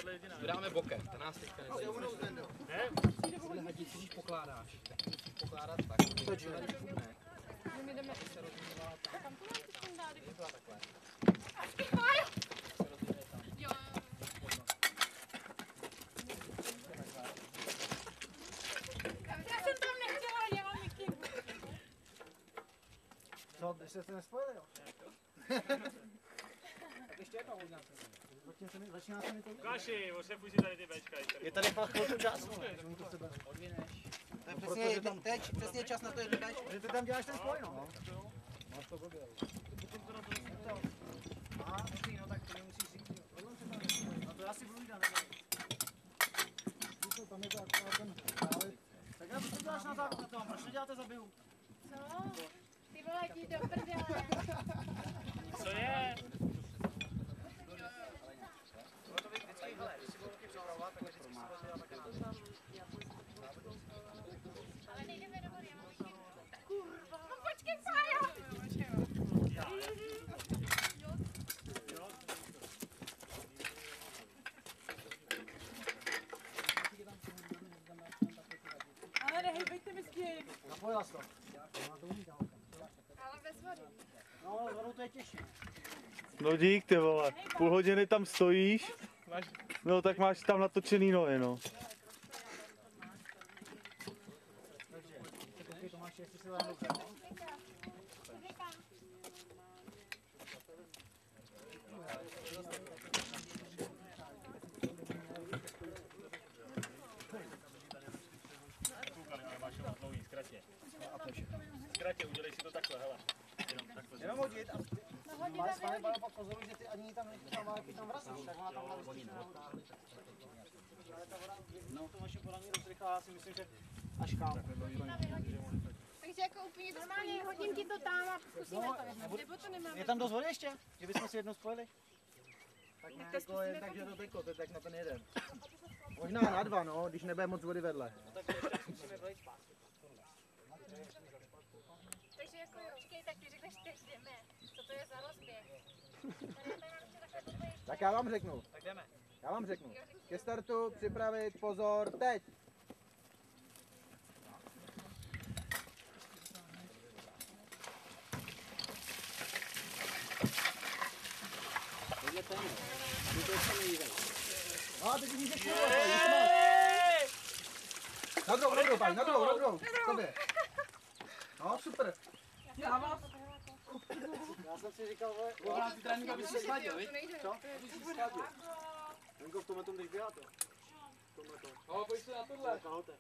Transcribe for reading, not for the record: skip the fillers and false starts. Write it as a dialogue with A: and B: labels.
A: tohle jediná.
B: Dáme bokem, ten nás teďka nezajímá.
A: Ne?
B: Tohle hadici, když pokládáš, tak musíš pokládat tak, že tady půjde.
C: My jdeme.
B: Se rozmývala tak.
C: Kam to máte tam dát?
B: Byla takhle.
C: Jo.
B: Se rozmývá tam.
C: Jo. Já jsem tam nechtěla, já mám někým.
D: Co, když jste se nespojili, jo? Tak ještě jednou možná. Začíná se mi to...
A: Lukáši, ošefuj si tady ty Bčka.
D: Je tady fakt chvilku času.
B: Odvineš.
D: To je přesně, teď přesně čas na to jedno Bčko. Že ty tam děláš ten spoj, no. Máš to blbě. Aha, dobrý, no tak to nemusíš říct. No to já si budu jít, ne? Tam je to akorát ten právě. Tak já to děláš na základ na tom, proč neděláte za běhu?
C: Co? Ty vole, jdi do prdele.
A: Co je?
D: No to vy vždycky, hele, když si budu taky přepravovat, tak vždycky si bude dělat takhle.
C: Ale nejdeme do vody, já mám někým. Kurva. No počkej, Pája. Ale nehejbejte mi s tím.
D: Napojila jsi to.
C: Ale bez vody.
D: No ale vodou to je těžší.
E: No dík, ty vole, půl hodiny tam stojíš, no tak máš tam natočený nohy, no.
D: Takže, to máš, jestli si vám dobře.
A: Máš ho dlouhý, zkratě. Zkratě, udělej si to takhle, hele.
D: Jenom hodit a
C: No hodně
D: máš
C: tam
D: spáně,
C: vyhodí.
D: pak pozoruj, že ty ani tam nechci tam, jak tam vracíš, tak ona tam vracíš na vodu. Ale ta voda, no to vaše podání rozrychlá, já si myslím, že až kam.
C: Takže jako úplně normálně hodím ti to tam a zkusíme to jednou. Nebo to nemáme.
D: Je tam dost vody ještě? Že bychom si jednou spojili? Tak ne, jako jen tak, že to teklo, to je tak na ten jeden. Možná na dva, no, když nebude moc vody vedle. No tak ještě musíme vlejt zpátky.
C: Takže jako jo, počkej, tak ty řekneš, teď jdeme. Co to je za rozběh?
D: Tak já vám řeknu.
B: Tak jdeme.
D: Já vám řeknu. Ke startu připravit, pozor, teď! No a teď můžeš půjde, na druhou, paní, na druhou, tobě. No, super. Já jsem si říkal, vole,
B: Ty tréninka by si sladil, viď?
D: co? Lenko, v tomhle tom jdeš běhat, jo? V tomhle tom.
B: No, pojď se na tohle.
D: Kahote.